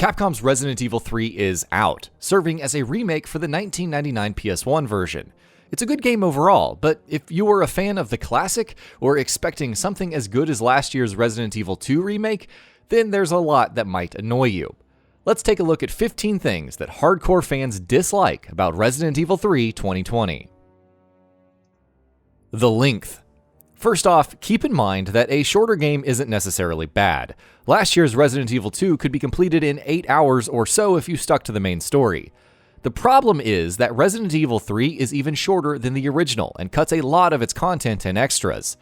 Capcom's Resident Evil 3 is out, serving as a remake for the 1999 PS1 version. It's a good game overall, but if you were a fan of the classic or expecting something as good as last year's Resident Evil 2 remake, then there's a lot that might annoy you. Let's take a look at 15 things that hardcore fans dislike about Resident Evil 3 2020. The length. First off, keep in mind that a shorter game isn't necessarily bad. Last year's Resident Evil 2 could be completed in 8 hours or so if you stuck to the main story. The problem is that Resident Evil 3 is even shorter than the original and cuts a lot of its content and extras.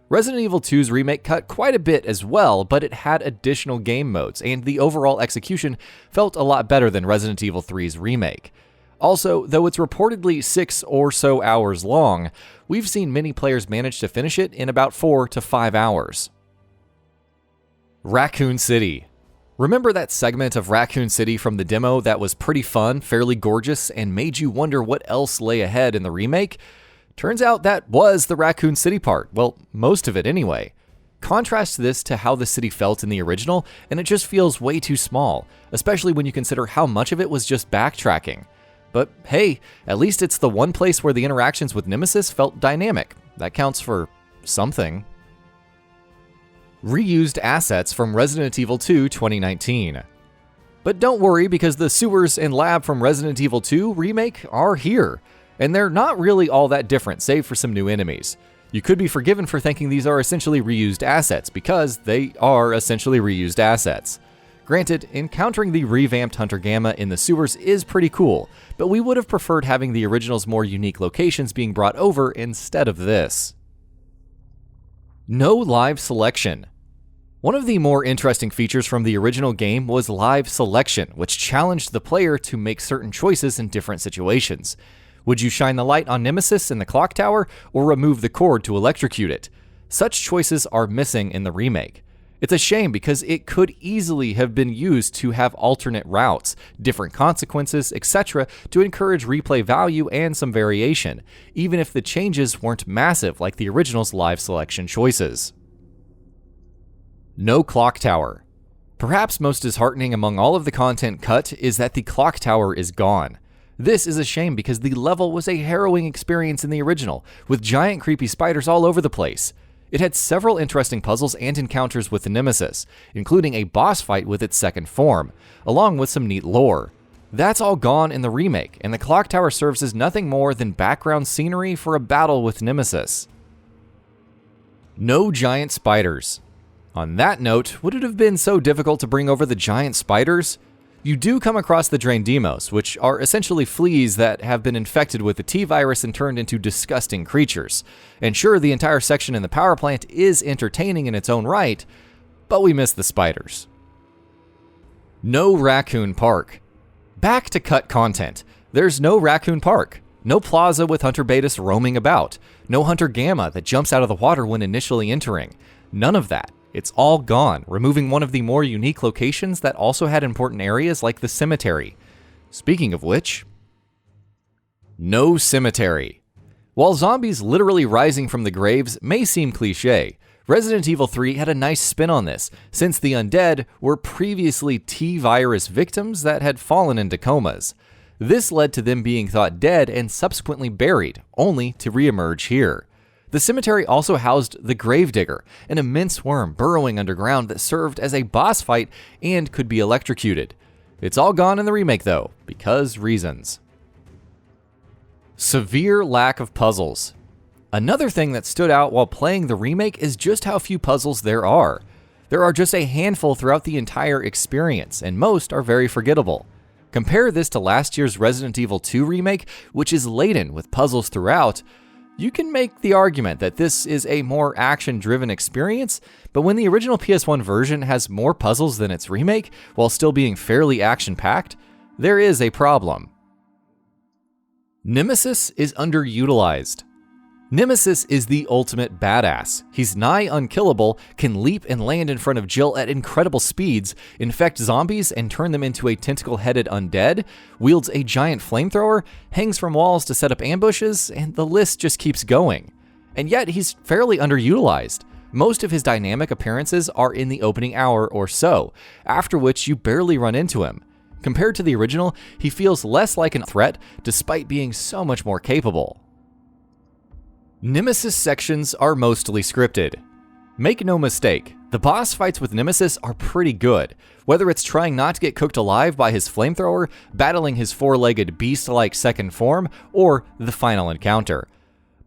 Resident Evil 2's remake cut quite a bit as well, but it had additional game modes, and the overall execution felt a lot better than Resident Evil 3's remake. Also, though it's reportedly 6 or so hours long, we've seen many players manage to finish it in about 4 to 5 hours. Raccoon City. Remember that segment of Raccoon City from the demo that was pretty fun, fairly gorgeous, and made you wonder what else lay ahead in the remake? Turns out that was the Raccoon City part, well, most of it anyway. Contrast this to how the city felt in the original, and it just feels way too small, especially when you consider how much of it was just backtracking. But hey, at least it's the one place where the interactions with Nemesis felt dynamic. That counts for something. Reused assets from Resident Evil 2 2019. But don't worry, because the sewers and lab from Resident Evil 2 Remake are here, and they're not really all that different, save for some new enemies. You could be forgiven for thinking these are essentially reused assets, because they are essentially reused assets. Granted, encountering the revamped Hunter Gamma in the sewers is pretty cool, but we would have preferred having the original's more unique locations being brought over instead of this. No live selection. One of the more interesting features from the original game was live selection, which challenged the player to make certain choices in different situations. Would you shine the light on Nemesis in the clock tower, or remove the cord to electrocute it? Such choices are missing in the remake. It's a shame because it could easily have been used to have alternate routes, different consequences, etc. to encourage replay value and some variation, even if the changes weren't massive like the original's live selection choices. No clock tower. Perhaps most disheartening among all of the content cut is that the clock tower is gone. This is a shame because the level was a harrowing experience in the original, with giant creepy spiders all over the place. It had several interesting puzzles and encounters with the Nemesis, including a boss fight with its second form, along with some neat lore. That's all gone in the remake, and the clock tower serves as nothing more than background scenery for a battle with Nemesis. No giant spiders. On that note, would it have been so difficult to bring over the giant spiders? You do come across the Draindemos, which are essentially fleas that have been infected with the T-virus and turned into disgusting creatures. And sure, the entire section in the power plant is entertaining in its own right, but we miss the spiders. No Raccoon Park. Back to cut content. There's no Raccoon Park. No plaza with Hunter Betas roaming about. No Hunter Gamma that jumps out of the water when initially entering. None of that. It's all gone, removing one of the more unique locations that also had important areas like the cemetery. Speaking of which, no cemetery. While zombies literally rising from the graves may seem cliche, Resident Evil 3 had a nice spin on this, since the undead were previously T-virus victims that had fallen into comas. This led to them being thought dead and subsequently buried, only to re-emerge here. The cemetery also housed the Gravedigger, an immense worm burrowing underground that served as a boss fight and could be electrocuted. It's all gone in the remake though, because reasons. Severe lack of puzzles. Another thing that stood out while playing the remake is just how few puzzles there are. There are just a handful throughout the entire experience, and most are very forgettable. Compare this to last year's Resident Evil 2 remake, which is laden with puzzles throughout. You can make the argument that this is a more action-driven experience, but when the original PS1 version has more puzzles than its remake, while still being fairly action-packed, there is a problem. Nemesis is underutilized. Nemesis is the ultimate badass. He's nigh unkillable, can leap and land in front of Jill at incredible speeds, infect zombies and turn them into a tentacle-headed undead, wields a giant flamethrower, hangs from walls to set up ambushes, and the list just keeps going. And yet he's fairly underutilized. Most of his dynamic appearances are in the opening hour or so, after which you barely run into him. Compared to the original, he feels less like a threat despite being so much more capable. Nemesis sections are mostly scripted. Make no mistake, the boss fights with Nemesis are pretty good, whether it's trying not to get cooked alive by his flamethrower, battling his four-legged beast-like second form, or the final encounter.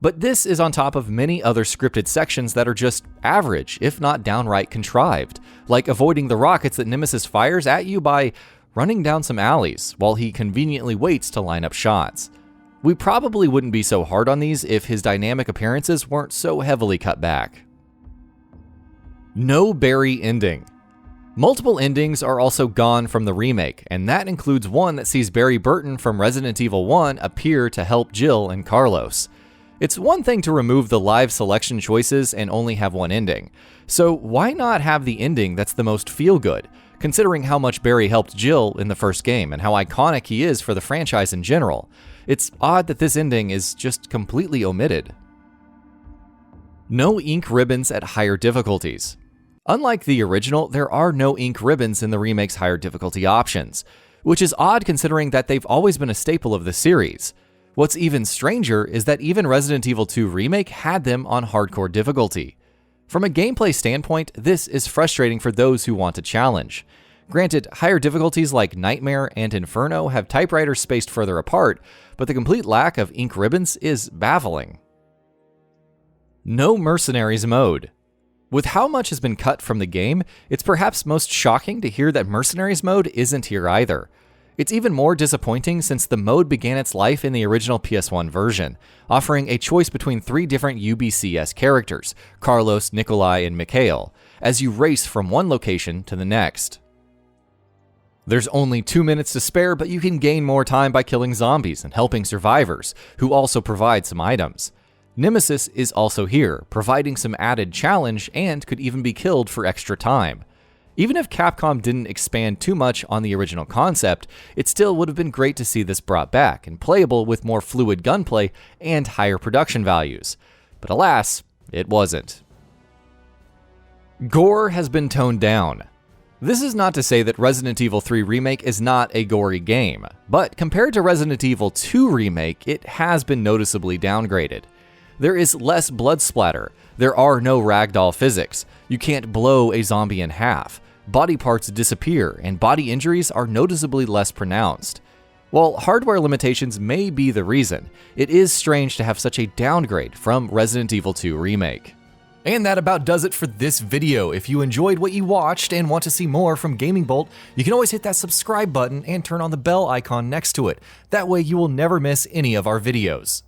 But this is on top of many other scripted sections that are just average, if not downright contrived, like avoiding the rockets that Nemesis fires at you by running down some alleys while he conveniently waits to line up shots. We probably wouldn't be so hard on these if his dynamic appearances weren't so heavily cut back. No Barry ending. Multiple endings are also gone from the remake, and that includes one that sees Barry Burton from Resident Evil 1 appear to help Jill and Carlos. It's one thing to remove the live selection choices and only have one ending, so why not have the ending that's the most feel-good, considering how much Barry helped Jill in the first game and how iconic he is for the franchise in general? It's odd that this ending is just completely omitted. No ink ribbons at higher difficulties. Unlike the original, there are no ink ribbons in the remake's higher difficulty options, which is odd considering that they've always been a staple of the series. What's even stranger is that even Resident Evil 2 Remake had them on hardcore difficulty. From a gameplay standpoint, this is frustrating for those who want a challenge. Granted, higher difficulties like Nightmare and Inferno have typewriters spaced further apart, but the complete lack of ink ribbons is baffling. No mercenaries mode. With how much has been cut from the game, it's perhaps most shocking to hear that mercenaries mode isn't here either. It's even more disappointing since the mode began its life in the original PS1 version, offering a choice between 3 different UBCS characters, Carlos, Nikolai, and Mikhail, as you race from one location to the next. There's only 2 minutes to spare, but you can gain more time by killing zombies and helping survivors, who also provide some items. Nemesis is also here, providing some added challenge and could even be killed for extra time. Even if Capcom didn't expand too much on the original concept, it still would have been great to see this brought back and playable with more fluid gunplay and higher production values. But alas, it wasn't. Gore has been toned down. This is not to say that Resident Evil 3 Remake is not a gory game, but compared to Resident Evil 2 Remake, it has been noticeably downgraded. There is less blood splatter, there are no ragdoll physics, you can't blow a zombie in half, body parts disappear, and body injuries are noticeably less pronounced. While hardware limitations may be the reason, it is strange to have such a downgrade from Resident Evil 2 Remake. And that about does it for this video. If you enjoyed what you watched and want to see more from GamingBolt, you can always hit that subscribe button and turn on the bell icon next to it. That way you will never miss any of our videos.